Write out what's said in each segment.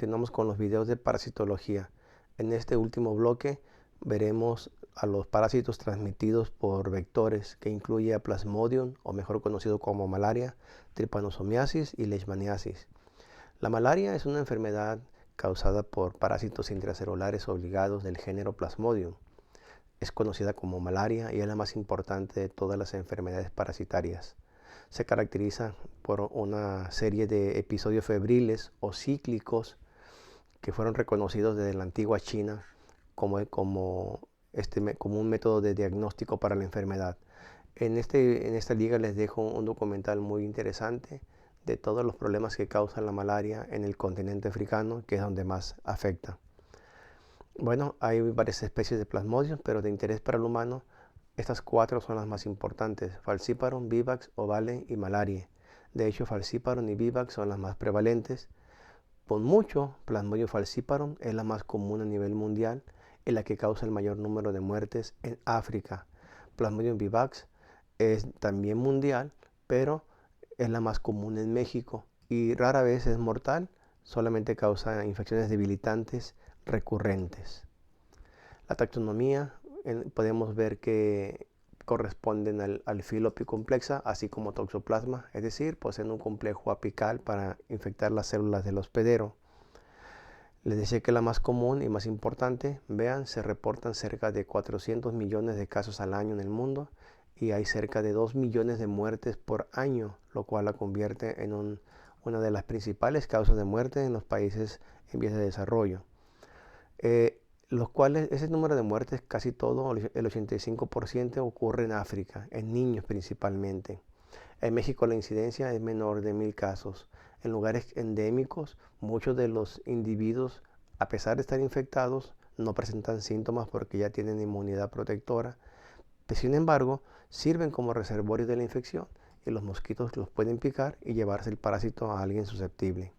continuamos con los videos de parasitología. En este último bloque veremos a los parásitos transmitidos por vectores, que incluye a Plasmodium, o mejor conocido como malaria, trypanosomiasis y leishmaniasis. La malaria es una enfermedad causada por parásitos intracelulares obligados del género Plasmodium. Es conocida como malaria y es la más importante de todas las enfermedades parasitarias. Se caracteriza por una serie de episodios febriles o cíclicos que fueron reconocidos desde la antigua China como un método de diagnóstico para la enfermedad. En esta liga les dejo un documental muy interesante de todos los problemas que causa la malaria en el continente africano, que es donde más afecta. Bueno, hay varias especies de Plasmodium, pero de interés para el humano, estas 4 son las más importantes: Falciparum, Vivax, Ovale y Malariae. De hecho, Falciparum y Vivax son las más prevalentes. Por mucho, Plasmodium falciparum es la más común a nivel mundial y la que causa el mayor número de muertes en África. Plasmodium vivax es también mundial, pero es la más común en México y rara vez es mortal, solamente causa infecciones debilitantes recurrentes. La taxonomía, podemos ver que corresponden al filo apicomplexa, así como Toxoplasma, es decir, poseen un complejo apical para infectar las células del hospedero. Les decía que la más común y más importante, vean, se reportan cerca de 400 millones de casos al año en el mundo y hay cerca de 2 millones de muertes por año, lo cual la convierte en una de las principales causas de muerte en los países en vías de desarrollo. Los cuales, ese número de muertes, casi todo, el 85%, ocurre en África, en niños principalmente. En México la incidencia es menor de 1000 casos. En lugares endémicos, muchos de los individuos, a pesar de estar infectados, no presentan síntomas porque ya tienen inmunidad protectora. Sin embargo, sirven como reservorio de la infección y los mosquitos los pueden picar y llevarse el parásito a alguien susceptible.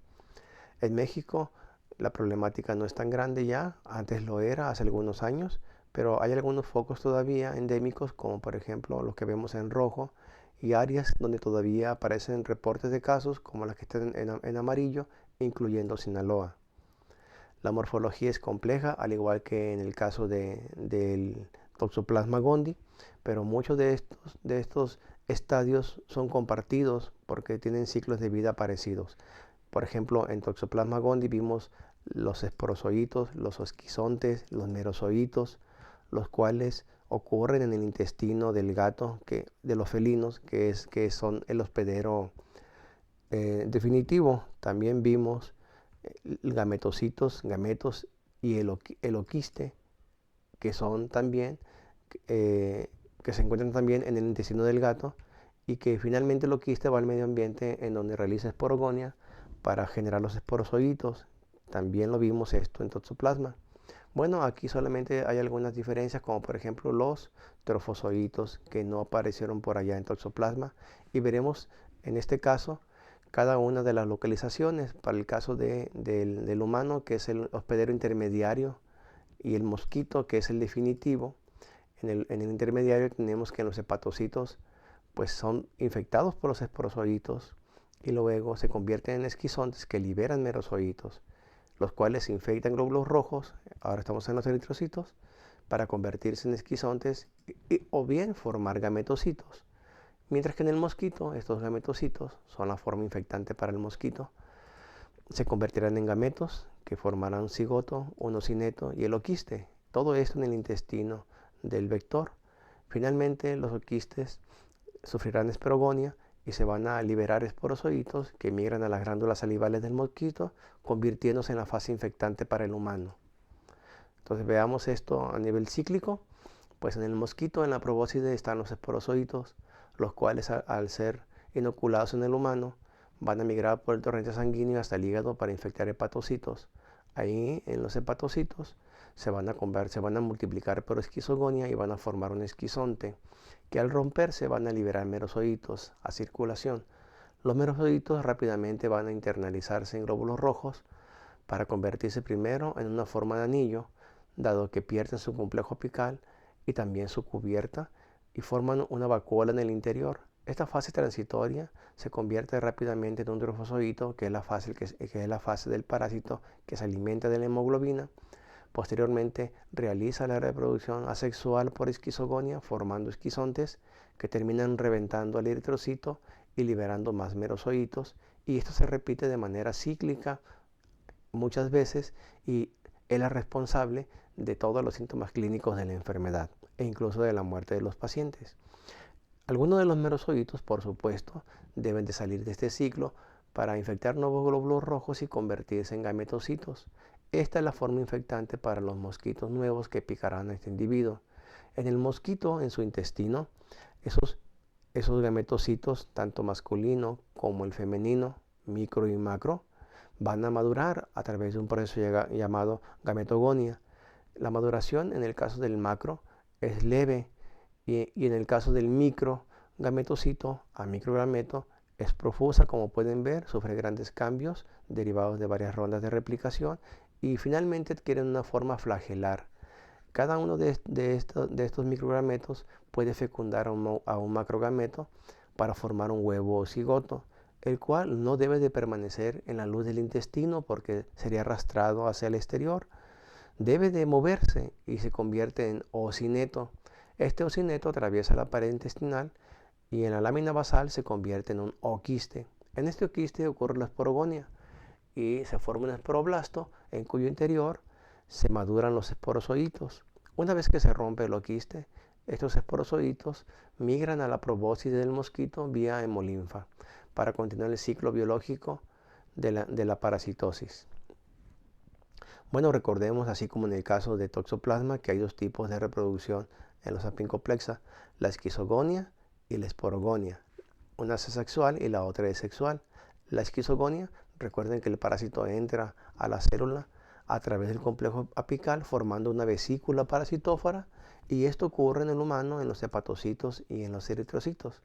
En México, la problemática no es tan grande ya, antes lo era hace algunos años, pero hay algunos focos todavía endémicos, como por ejemplo los que vemos en rojo, y áreas donde todavía aparecen reportes de casos, como las que están en amarillo, incluyendo Sinaloa. La morfología es compleja, al igual que en el caso del Toxoplasma gondii, pero muchos de estos estadios son compartidos porque tienen ciclos de vida parecidos. Por ejemplo, en Toxoplasma gondii vimos los esporozoitos, los esquizontes, los merozoitos, los cuales ocurren en el intestino del gato, de los felinos, que son el hospedero definitivo. También vimos gametocitos, gametos y el oquiste, que son también que se encuentran también en el intestino del gato, y que finalmente el oquiste va al medio ambiente en donde realiza esporogonia para generar los esporozoitos. También lo vimos esto en Toxoplasma. Bueno, aquí solamente hay algunas diferencias, como por ejemplo los trofozoitos, que no aparecieron por allá en Toxoplasma, y veremos en este caso cada una de las localizaciones. Para el caso del humano, que es el hospedero intermediario, y el mosquito, que es el definitivo. En el intermediario tenemos que los hepatocitos pues son infectados por los esporozoitos y luego se convierten en esquizontes que liberan merozoitos, los cuales infectan glóbulos rojos, ahora estamos en los eritrocitos, para convertirse en esquizontes o bien formar gametocitos. Mientras que en el mosquito, estos gametocitos son la forma infectante para el mosquito, se convertirán en gametos que formarán cigoto, onocineto y el oquiste. Todo esto en el intestino del vector. Finalmente, los oquistes sufrirán esporogonia y se van a liberar esporozoitos que migran a las glándulas salivales del mosquito, convirtiéndose en la fase infectante para el humano. Entonces veamos esto a nivel cíclico. Pues en el mosquito, en la probóscide, están los esporozoitos, los cuales al ser inoculados en el humano van a migrar por el torrente sanguíneo hasta el hígado para infectar hepatocitos. Ahí en los hepatocitos se van a multiplicar por esquizogonia y van a formar un esquizonte, que al romperse van a liberar merozoitos a circulación. Los merozoitos rápidamente van a internalizarse en glóbulos rojos para convertirse primero en una forma de anillo, dado que pierden su complejo apical y también su cubierta, y forman una vacuola en el interior, Esta fase transitoria se convierte rápidamente en un trofozoito, que es la fase del parásito que se alimenta de la hemoglobina. Posteriormente realiza la reproducción asexual por esquizogonia, formando esquizontes que terminan reventando al eritrocito y liberando más merozoitos. Y esto se repite de manera cíclica muchas veces y es la responsable de todos los síntomas clínicos de la enfermedad e incluso de la muerte de los pacientes. Algunos de los merozoitos, por supuesto, deben de salir de este ciclo para infectar nuevos glóbulos rojos y convertirse en gametocitos. Esta es la forma infectante para los mosquitos nuevos que picarán a este individuo. En el mosquito, en su intestino, esos gametocitos, tanto masculino como el femenino, micro y macro, van a madurar a través de un proceso llamado gametogonia. La maduración en el caso del macro es leve y en el caso del micro gametocito a microgameto es profusa, como pueden ver, sufre grandes cambios derivados de varias rondas de replicación y finalmente adquieren una forma flagelar. Cada uno de estos microgametos puede fecundar a un macrogameto para formar un huevo o cigoto, el cual no debe de permanecer en la luz del intestino porque sería arrastrado hacia el exterior. Debe de moverse y se convierte en ocineto. Este ocineto atraviesa la pared intestinal y en la lámina basal se convierte en un oquiste. En este oquiste ocurre la esporogonia y se forma un esporoblasto en cuyo interior se maduran los esporozoitos. Una vez que se rompe el oquiste, estos esporozoitos migran a la probóscis del mosquito vía hemolinfa para continuar el ciclo biológico de la parasitosis. Bueno, recordemos, así como en el caso de Toxoplasma, que hay dos tipos de reproducción en los apincoplexa, la esquizogonia y la esporogonia. Una es asexual y la otra es sexual. La esquizogonia, recuerden que el parásito entra a la célula a través del complejo apical formando una vesícula parasitófora y esto ocurre en el humano en los hepatocitos y en los eritrocitos.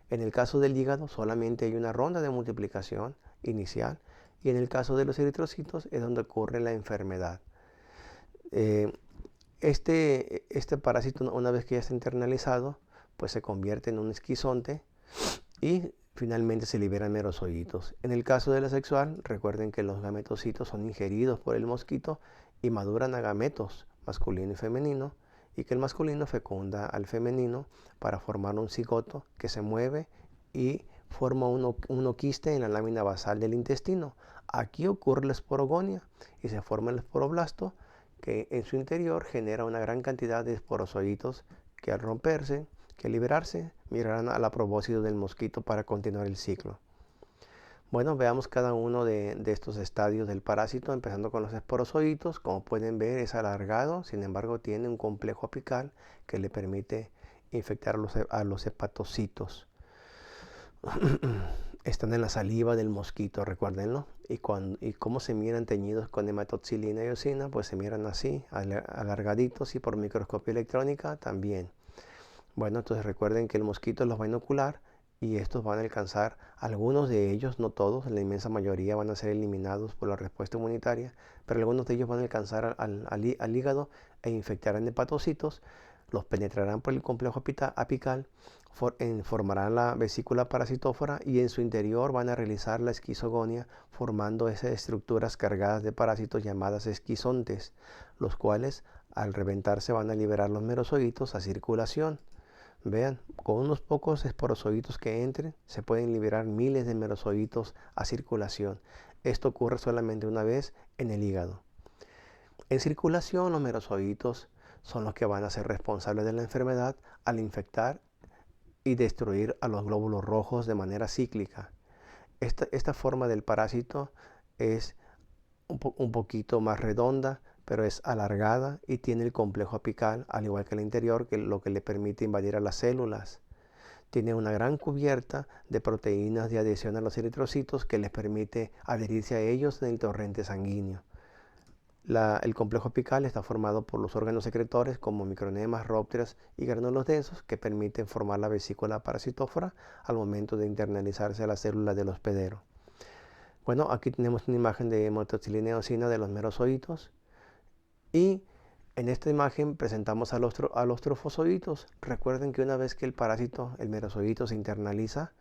En el caso del hígado solamente hay una ronda de multiplicación inicial y en el caso de los eritrocitos es donde ocurre la enfermedad. Este parásito, una vez que ya está internalizado, pues se convierte en un esquizonte y finalmente se liberan merozoitos. En el caso de la sexual, recuerden que los gametocitos son ingeridos por el mosquito y maduran a gametos masculino y femenino, y que el masculino fecunda al femenino para formar un cigoto que se mueve y forma un oquiste en la lámina basal del intestino. Aquí ocurre la esporogonia y se forma el esporoblasto que en su interior genera una gran cantidad de esporozoitos que al romperse, que liberarse, migrarán a la probóscis del mosquito para continuar el ciclo. Bueno, veamos cada uno de estos estadios del parásito, empezando con los esporozoitos. Como pueden ver, es alargado, sin embargo tiene un complejo apical que le permite infectar a los hepatocitos. Están en la saliva del mosquito, recuérdenlo. Y cómo se miran teñidos con hematoxilina y eosina, pues se miran así, alargaditos, y por microscopía electrónica también. Bueno, entonces recuerden que el mosquito los va a inocular y estos van a alcanzar, algunos de ellos, no todos, la inmensa mayoría van a ser eliminados por la respuesta inmunitaria, pero algunos de ellos van a alcanzar al hígado e infectarán hepatocitos, los penetrarán por el complejo apical, formarán la vesícula parasitófora y en su interior van a realizar la esquizogonia, formando esas estructuras cargadas de parásitos llamadas esquizontes, los cuales al reventarse van a liberar los merozoitos a circulación. Vean, con unos pocos esporozoitos que entren, se pueden liberar miles de merozoitos a circulación. Esto ocurre solamente una vez en el hígado. En circulación, los merozoitos son los que van a ser responsables de la enfermedad al infectar y destruir a los glóbulos rojos de manera cíclica. Esta forma del parásito es un poquito más redonda, pero es alargada y tiene el complejo apical, al igual que el interior, lo que le permite invadir a las células. Tiene una gran cubierta de proteínas de adhesión a los eritrocitos que les permite adherirse a ellos en el torrente sanguíneo. El complejo apical está formado por los órganos secretores como micronemas, rópteras y granulos densos que permiten formar la vesícula parasitófora al momento de internalizarse a las células del hospedero. Bueno, aquí tenemos una imagen de hematoxilina y eosina de los merozoitos y En esta imagen presentamos a los trofozoitos. Recuerden que una vez que el parásito, el merozoito, se internaliza,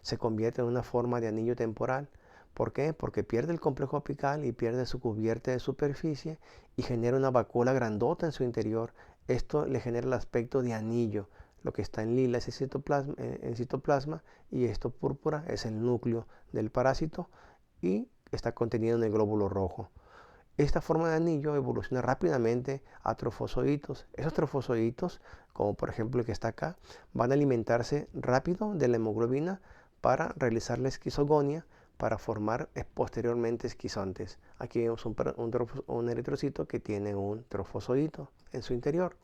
se convierte en una forma de anillo temporal. ¿Por qué? Porque pierde el complejo apical y pierde su cubierta de superficie y genera una vacuola grandota en su interior. Esto le genera el aspecto de anillo. Lo que está en lila es el citoplasma y esto púrpura es el núcleo del parásito y está contenido en el glóbulo rojo. Esta forma de anillo evoluciona rápidamente a trofozoitos. Esos trofozoitos, como por ejemplo el que está acá, van a alimentarse rápido de la hemoglobina para realizar la esquizogonia para formar posteriormente esquizontes. Aquí vemos un eritrocito que tiene un trofozoito en su interior.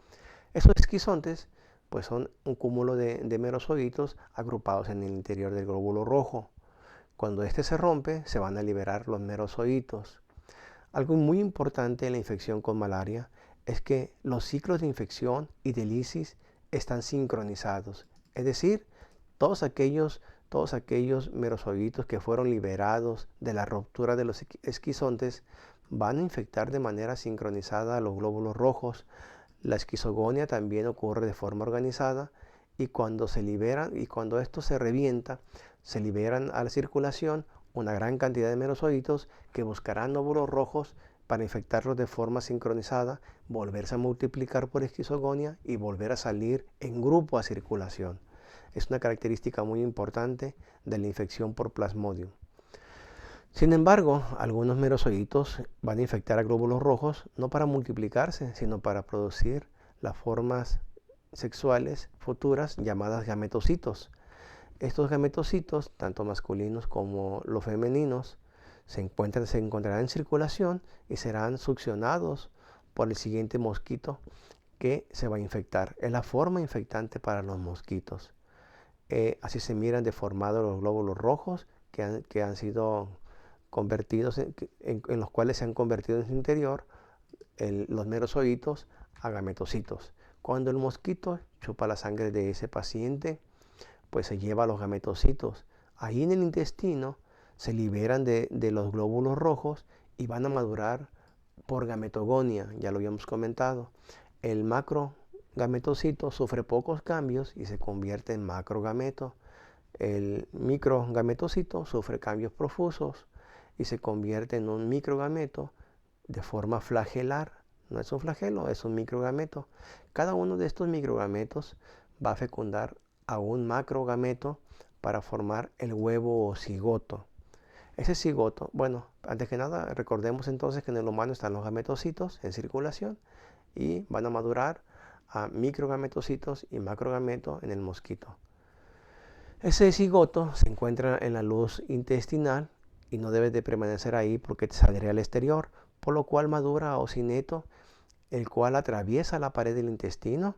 Esos esquizontes pues son un cúmulo de merozoitos agrupados en el interior del glóbulo rojo. Cuando este se rompe, se van a liberar los merozoitos. Algo muy importante en la infección con malaria es que los ciclos de infección y de lisis están sincronizados. Es decir, todos aquellos merozoitos que fueron liberados de la ruptura de los esquizontes van a infectar de manera sincronizada a los glóbulos rojos. La esquizogonia también ocurre de forma organizada y cuando se liberan y cuando esto se revienta, se liberan a la circulación una gran cantidad de merozoitos que buscarán nódulos rojos para infectarlos de forma sincronizada, volverse a multiplicar por esquizogonia y volver a salir en grupo a circulación. Es una característica muy importante de la infección por Plasmodium. Sin embargo, algunos merozoitos van a infectar a glóbulos rojos no para multiplicarse, sino para producir las formas sexuales futuras llamadas gametocitos. Estos gametocitos, tanto masculinos como los femeninos, se encontrarán en circulación y serán succionados por el siguiente mosquito que se va a infectar. Es la forma infectante para los mosquitos. Así se miran deformados los glóbulos rojos que han sido convertidos en los cuales se han convertido en su interior los merozoitos a gametocitos. Cuando el mosquito chupa la sangre de ese paciente, pues se lleva los gametocitos. Ahí en el intestino se liberan de los glóbulos rojos y van a madurar por gametogonia, ya lo habíamos comentado. El macrogametocito sufre pocos cambios y se convierte en macrogameto. El microgametocito sufre cambios profusos y se convierte en un microgameto de forma flagelar. No es un flagelo, es un microgameto. Cada uno de estos microgametos va a fecundar a un macrogameto para formar el huevo o cigoto. Ese cigoto, bueno, antes que nada recordemos entonces que en el humano están los gametocitos en circulación y van a madurar a microgametocitos y macrogameto en el mosquito. Ese cigoto se encuentra en la luz intestinal y no debe de permanecer ahí porque saldría al exterior, por lo cual madura a ocineto, el cual atraviesa la pared del intestino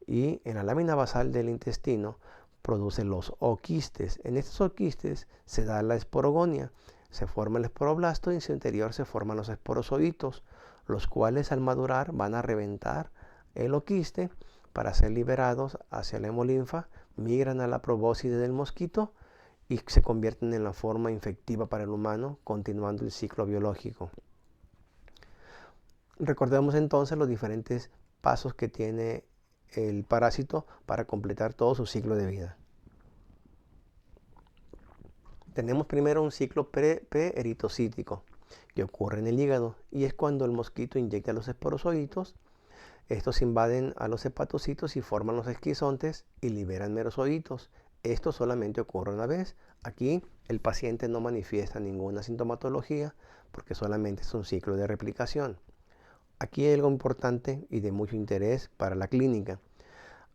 y en la lámina basal del intestino produce los oquistes. En estos oquistes se da la esporogonia, se forma el esporoblasto y en su interior se forman los esporozoitos, los cuales al madurar van a reventar el oquiste para ser liberados hacia la hemolinfa, migran a la probóscide del mosquito y se convierten en la forma infectiva para el humano, continuando el ciclo biológico. Recordemos entonces los diferentes pasos que tiene el parásito para completar todo su ciclo de vida. Tenemos primero un ciclo pre-eritocítico que ocurre en el hígado y es cuando el mosquito inyecta los esporozoitos. Estos invaden a los hepatocitos y forman los esquizontes y liberan merozoitos. Esto solamente ocurre una vez. Aquí el paciente no manifiesta ninguna sintomatología porque solamente es un ciclo de replicación. Aquí hay algo importante y de mucho interés para la clínica.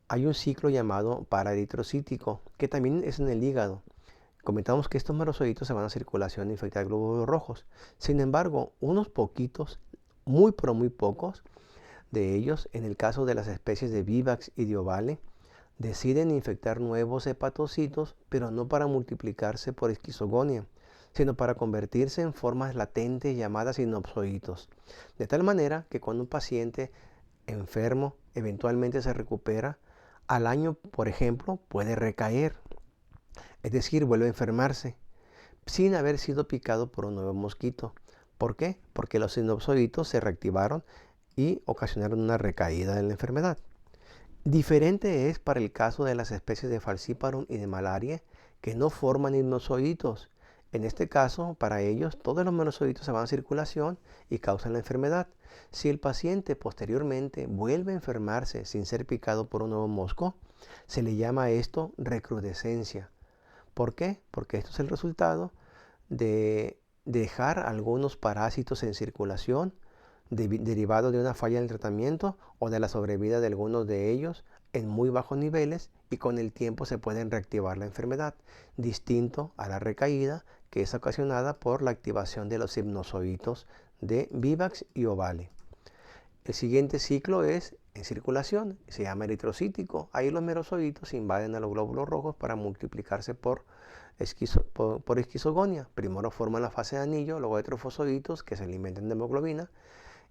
Hay un ciclo llamado paraeritrocítico que también es en el hígado. Comentamos que estos merozoitos se van a circulación e infectar glóbulos rojos. Sin embargo, unos poquitos, muy pero muy pocos de ellos, en el caso de las especies de Vivax y de Ovale, deciden infectar nuevos hepatocitos, pero no para multiplicarse por esquizogonia, sino para convertirse en formas latentes llamadas sinopsoitos. De tal manera que cuando un paciente enfermo eventualmente se recupera, al año, por ejemplo, puede recaer. Es decir, vuelve a enfermarse sin haber sido picado por un nuevo mosquito. ¿Por qué? Porque los sinopsoitos se reactivaron y ocasionar una recaída de la enfermedad. Diferente es para el caso de las especies de Falciparum y de Malaria que no forman hipnozoitos. En este caso, para ellos, todos los melanozoitos se van a circulación y causan la enfermedad. Si el paciente posteriormente vuelve a enfermarse sin ser picado por un nuevo mosco, se le llama a esto recrudescencia. ¿Por qué? Porque esto es el resultado de dejar algunos parásitos en circulación derivado de una falla en el tratamiento o de la sobrevida de algunos de ellos en muy bajos niveles, y con el tiempo se pueden reactivar la enfermedad, distinto a la recaída que es ocasionada por la activación de los hipnozoitos de Vivax y Ovale. El siguiente ciclo es en circulación, se llama eritrocítico. Ahí los merozoitos invaden a los glóbulos rojos para multiplicarse por esquizogonia. Primero forman la fase de anillo, luego hay trofosoditos que se alimentan de hemoglobina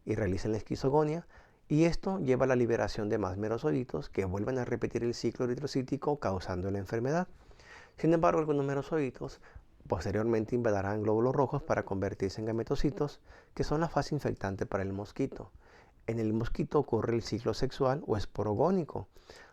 y realizan la esquizogonia, y esto lleva a la liberación de más merozoitos que vuelven a repetir el ciclo eritrocítico causando la enfermedad. Sin embargo, algunos merozoitos posteriormente invadirán glóbulos rojos para convertirse en gametocitos, que son la fase infectante para el mosquito. En el mosquito ocurre el ciclo sexual o esporogónico.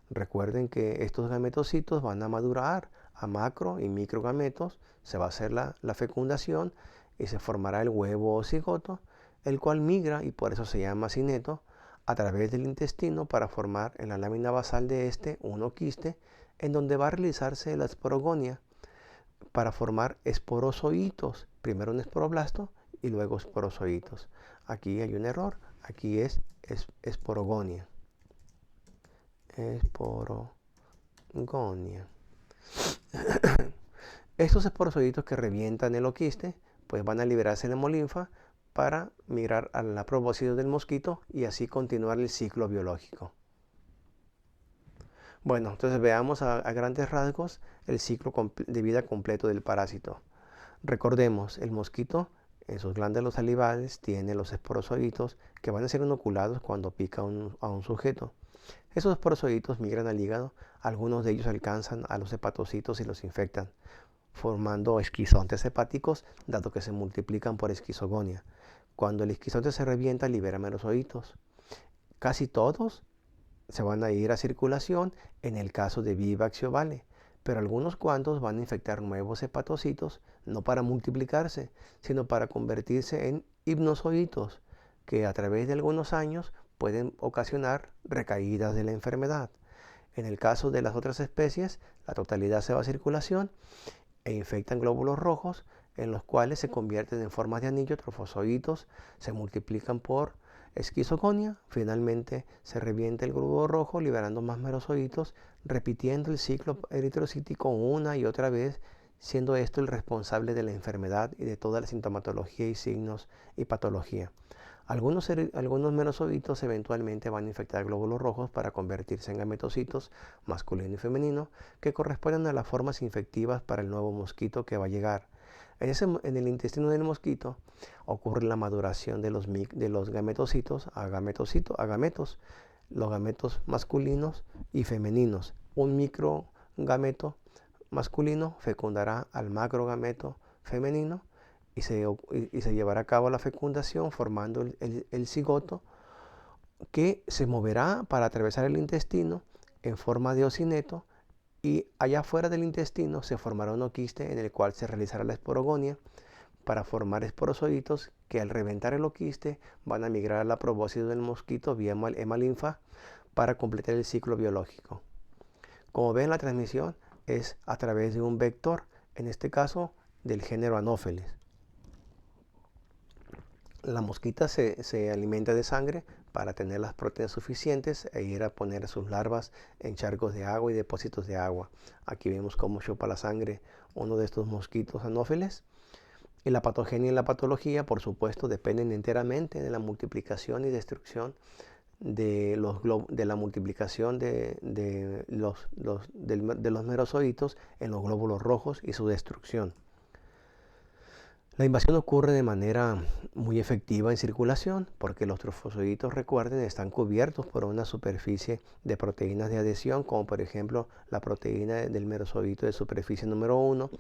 Recuerden que estos gametocitos van a madurar a macro y microgametos, se va a hacer la fecundación y se formará el huevo o cigoto, el cual migra, y por eso se llama cineto, a través del intestino para formar en la lámina basal de este un oquiste, en donde va a realizarse la esporogonia para formar esporozoitos, primero un esporoblasto y luego esporozoitos. Aquí hay un error, aquí es esporogonia. Esporogonia. Estos esporozoitos que revientan el oquiste, pues van a liberarse en la hemolinfa para migrar a la probóscide del mosquito y así continuar el ciclo biológico. Bueno, entonces veamos a grandes rasgos el ciclo de vida completo del parásito. Recordemos, el mosquito en sus glándulos salivales tiene los esporozoitos que van a ser inoculados cuando pica a un sujeto. Esos esporozoitos migran al hígado, algunos de ellos alcanzan a los hepatocitos y los infectan, formando esquizontes hepáticos, dado que se multiplican por esquizogonia. Cuando el esquizonte se revienta, libera merozoitos. Casi todos se van a ir a circulación en el caso de Vivax y Ovale, pero algunos cuantos van a infectar nuevos hepatocitos, no para multiplicarse, sino para convertirse en hipnozoitos, que a través de algunos años pueden ocasionar recaídas de la enfermedad. En el caso de las otras especies, la totalidad se va a circulación e infectan glóbulos rojos, en los cuales se convierten en formas de anillo, trofozoitos, se multiplican por esquizogonia, finalmente se revienta el glóbulo rojo liberando más merozoitos, repitiendo el ciclo eritrocítico una y otra vez, siendo esto el responsable de la enfermedad y de toda la sintomatología y signos y patología. Algunos merozoitos eventualmente van a infectar glóbulos rojos para convertirse en gametocitos masculino y femenino, que corresponden a las formas infectivas para el nuevo mosquito que va a llegar. En el intestino del mosquito ocurre la maduración de los gametocitos a gametos, los gametos masculinos y femeninos. Un microgameto masculino fecundará al macrogameto femenino y se llevará a cabo la fecundación formando el cigoto, que se moverá para atravesar el intestino en forma de ocineto, y allá afuera del intestino se formará un oquiste en el cual se realizará la esporogonia para formar esporozoitos que al reventar el oquiste van a migrar a la probóscide del mosquito vía hemalinfa para completar el ciclo biológico. Como ven, la transmisión es a través de un vector, en este caso del género Anopheles. La mosquita se alimenta de sangre para tener las proteínas suficientes e ir a poner sus larvas en charcos de agua y depósitos de agua. Aquí vemos cómo chupa la sangre uno de estos mosquitos anófeles. Y la patogenia y la patología, por supuesto, dependen enteramente de la multiplicación y destrucción de la multiplicación de los merozoitos en los glóbulos rojos y su destrucción. La invasión ocurre de manera muy efectiva en circulación porque los trofozoitos, recuerden, están cubiertos por una superficie de proteínas de adhesión, como por ejemplo la proteína del merozoito de superficie número 1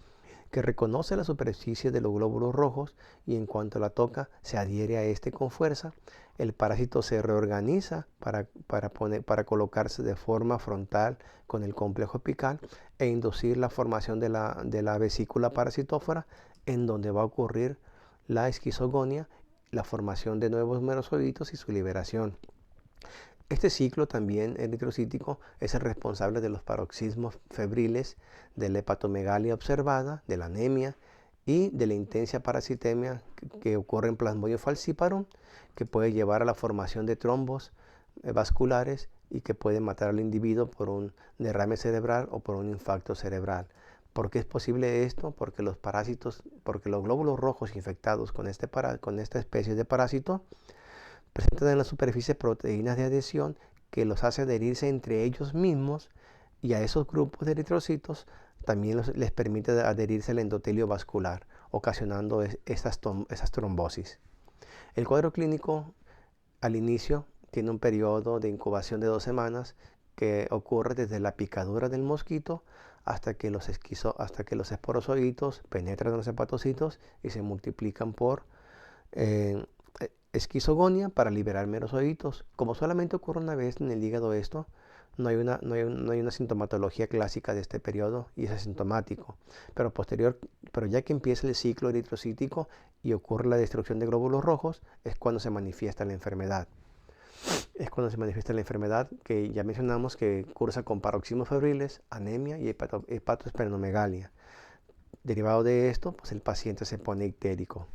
que reconoce la superficie de los glóbulos rojos y en cuanto la toca se adhiere a este con fuerza. El parásito se reorganiza para colocarse de forma frontal con el complejo apical e inducir la formación de la vesícula parasitófora, en donde va a ocurrir la esquizogonia, la formación de nuevos merozoitos y su liberación. Este ciclo también eritrocítico es el responsable de los paroxismos febriles, de la hepatomegalia observada, de la anemia y de la intensa parasitemia que ocurre en Plasmodium falciparum, que puede llevar a la formación de trombos vasculares y que puede matar al individuo por un derrame cerebral o por un infarto cerebral. ¿Por qué es posible esto? Porque los glóbulos rojos infectados con esta especie de parásito presentan en la superficie proteínas de adhesión que los hace adherirse entre ellos mismos, y a esos grupos de eritrocitos también les permite adherirse al endotelio vascular, ocasionando esas trombosis. El cuadro clínico al inicio tiene un periodo de incubación de 2 semanas que ocurre desde la picadura del mosquito hasta que los esporozoitos penetran en los hepatocitos y se multiplican por esquizogonia para liberar merozoitos. Como solamente ocurre una vez en el hígado esto, no hay una sintomatología clásica de este periodo y es asintomático. Pero ya que empieza el ciclo eritrocítico y ocurre la destrucción de glóbulos rojos, es cuando se manifiesta la enfermedad. Que ya mencionamos, que cursa con paroxismos febriles, anemia y hepatoesplenomegalia. Derivado de esto, pues el paciente se pone ictérico.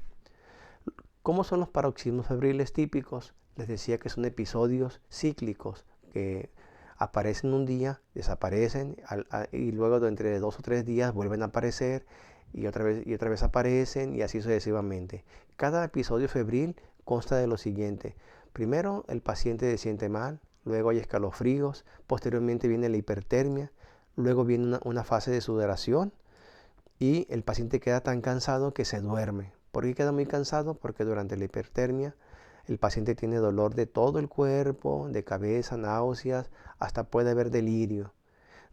¿Cómo son los paroxismos febriles típicos? Les decía que son episodios cíclicos que aparecen un día, desaparecen y luego de entre 2 o 3 días vuelven a aparecer y otra vez aparecen, y así sucesivamente. Cada episodio febril consta de lo siguiente. Primero, el paciente se siente mal, luego hay escalofríos, posteriormente viene la hipertermia, luego viene una fase de sudoración y el paciente queda tan cansado que se duerme. ¿Por qué queda muy cansado? Porque durante la hipertermia el paciente tiene dolor de todo el cuerpo, de cabeza, náuseas, hasta puede haber delirio.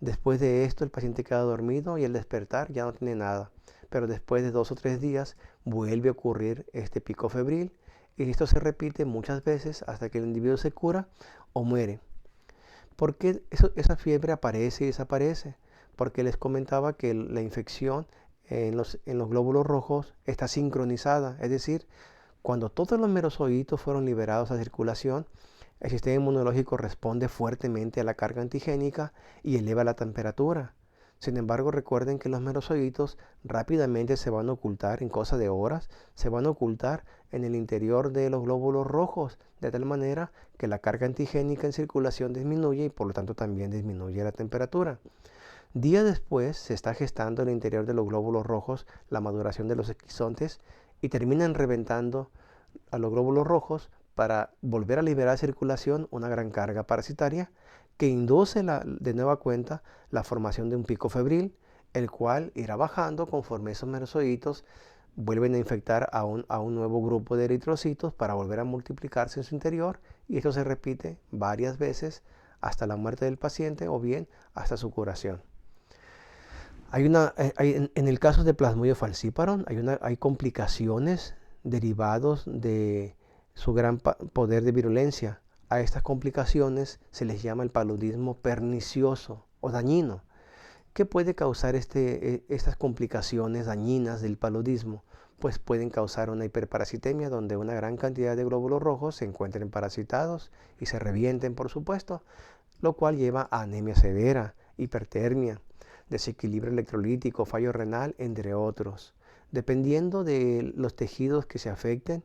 Después de esto el paciente queda dormido y al despertar ya no tiene nada. Pero después de 2 o 3 días vuelve a ocurrir este pico febril y esto se repite muchas veces hasta que el individuo se cura o muere. ¿Por qué esa fiebre aparece y desaparece? Porque les comentaba que la infección en los glóbulos rojos está sincronizada, es decir, cuando todos los merozoitos fueron liberados a circulación, el sistema inmunológico responde fuertemente a la carga antigénica y eleva la temperatura. Sin embargo, recuerden que los merozoitos rápidamente se van a ocultar, en cosa de horas, se van a ocultar en el interior de los glóbulos rojos, de tal manera que la carga antigénica en circulación disminuye y por lo tanto también disminuye la temperatura. Días después se está gestando en el interior de los glóbulos rojos la maduración de los esquizontes y terminan reventando a los glóbulos rojos para volver a liberar a circulación una gran carga parasitaria que induce de nueva cuenta la formación de un pico febril, el cual irá bajando conforme esos merozoitos vuelven a infectar a un nuevo grupo de eritrocitos para volver a multiplicarse en su interior, y esto se repite varias veces hasta la muerte del paciente o bien hasta su curación. En el caso de Plasmodium falciparum hay complicaciones derivados de su gran poder de virulencia. A estas complicaciones se les llama el paludismo pernicioso o dañino. ¿Qué puede causar estas complicaciones dañinas del paludismo? Pues pueden causar una hiperparasitemia, donde una gran cantidad de glóbulos rojos se encuentren parasitados y se revienten, por supuesto, lo cual lleva a anemia severa, hipertermia, desequilibrio electrolítico, fallo renal, entre otros. Dependiendo de los tejidos que se afecten,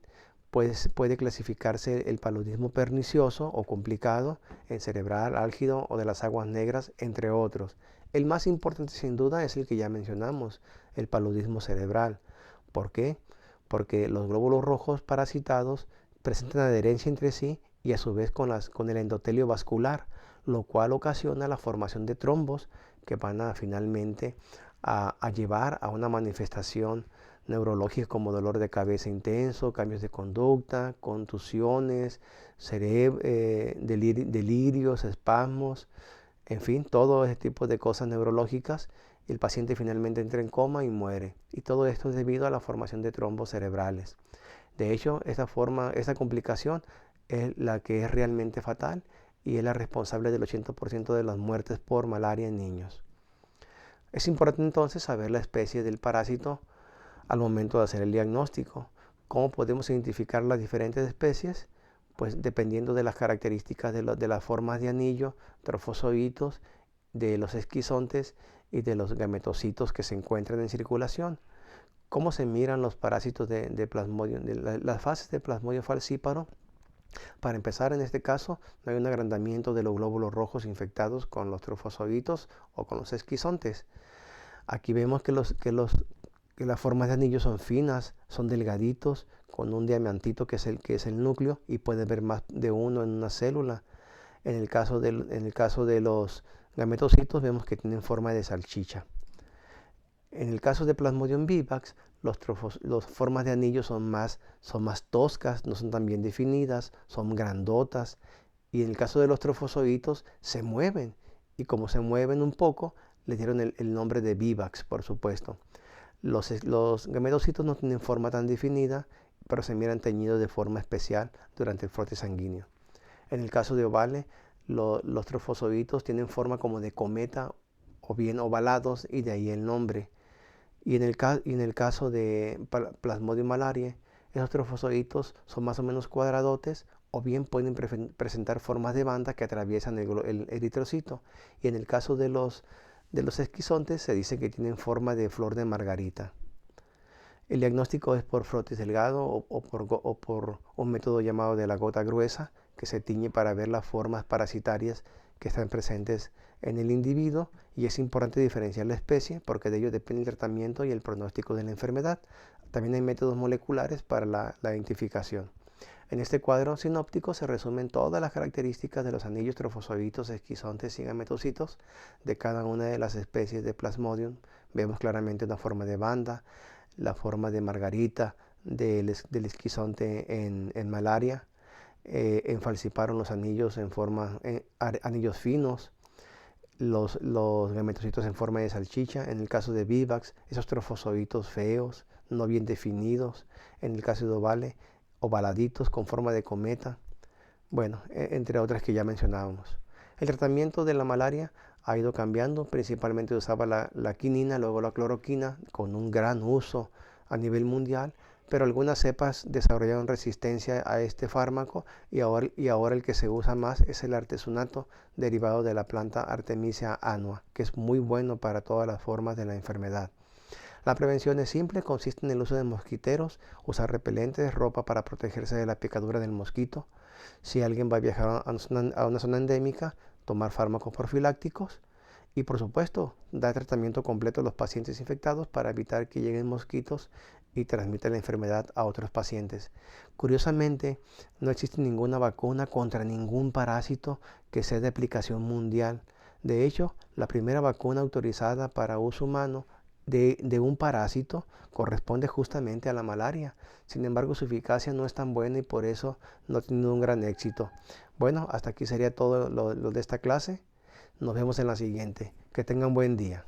pues puede clasificarse el paludismo pernicioso o complicado en cerebral, álgido o de las aguas negras, entre otros. El más importante sin duda es el que ya mencionamos, el paludismo cerebral. ¿Por qué? Porque los glóbulos rojos parasitados presentan adherencia entre sí y a su vez con el endotelio vascular, lo cual ocasiona la formación de trombos que van a finalmente a llevar a una manifestación neurológica como dolor de cabeza intenso, cambios de conducta, contusiones, delirios, espasmos, en fin, todo ese tipo de cosas neurológicas y el paciente finalmente entra en coma y muere. Y todo esto es debido a la formación de trombos cerebrales. De hecho, esta complicación es la que es realmente fatal y es la responsable del 80% de las muertes por malaria en niños. Es importante entonces saber la especie del parásito al momento de hacer el diagnóstico. ¿Cómo podemos identificar las diferentes especies? Pues dependiendo de las características de las formas de anillo, trofosoditos, de los esquizontes y de los gametocitos que se encuentran en circulación. ¿Cómo se miran los parásitos de Plasmodium? Las fases de Plasmodium falciparum. Para empezar, en este caso, no hay un agrandamiento de los glóbulos rojos infectados con los trofosoditos o con los esquizontes. Aquí vemos que las formas de anillo son finas, son delgaditos, con un diamantito que es el núcleo, y puede haber más de uno en una célula. En el caso de los gametocitos vemos que tienen forma de salchicha. En el caso de Plasmodium vivax, las formas de anillo son más toscas, no son tan bien definidas, son grandotas. Y en el caso de los trofosoditos se mueven, y como se mueven un poco, le dieron el nombre de vivax, por supuesto. Los gametocitos no tienen forma tan definida, pero se miran teñidos de forma especial durante el frote sanguíneo. En el caso de ovales, los trofosoditos tienen forma como de cometa o bien ovalados, y de ahí el nombre. Y en el caso de Plasmodium malariae, esos trofosoditos son más o menos cuadradotes, o bien pueden presentar formas de banda que atraviesan el eritrocito. Y en el caso de los esquizontes se dice que tienen forma de flor de margarita. El diagnóstico es por frotis delgado o por un método llamado de la gota gruesa, que se tiñe para ver las formas parasitarias que están presentes en el individuo, y es importante diferenciar la especie porque de ello depende el tratamiento y el pronóstico de la enfermedad. También hay métodos moleculares para la identificación. En este cuadro sinóptico se resumen todas las características de los anillos, trofosoditos, esquizontes y gametocitos de cada una de las especies de Plasmodium. Vemos claramente una forma de banda, la forma de margarita del esquizonte en malaria. En falciparum los anillos en forma anillos finos, los gametocitos en forma de salchicha. En el caso de vivax, esos trofosoditos feos, no bien definidos. En el caso de ovales, ovaladitos con forma de cometa. Bueno, entre otras que ya mencionábamos. El tratamiento de la malaria ha ido cambiando. Principalmente usaba la quinina, luego la cloroquina, con un gran uso a nivel mundial, pero algunas cepas desarrollaron resistencia a este fármaco, y ahora el que se usa más es el artesunato, derivado de la planta Artemisia annua, que es muy bueno para todas las formas de la enfermedad. La prevención es simple, consiste en el uso de mosquiteros, usar repelentes, ropa para protegerse de la picadura del mosquito. Si alguien va a viajar a una zona endémica, tomar fármacos profilácticos. Y por supuesto, dar tratamiento completo a los pacientes infectados para evitar que lleguen mosquitos y transmitan la enfermedad a otros pacientes. Curiosamente, no existe ninguna vacuna contra ningún parásito que sea de aplicación mundial. De hecho, la primera vacuna autorizada para uso humano de un parásito corresponde justamente a la malaria. Sin embargo, su eficacia no es tan buena y por eso no ha tenido un gran éxito. Bueno, hasta aquí sería todo lo de esta clase. Nos vemos en la siguiente. Que tengan buen día.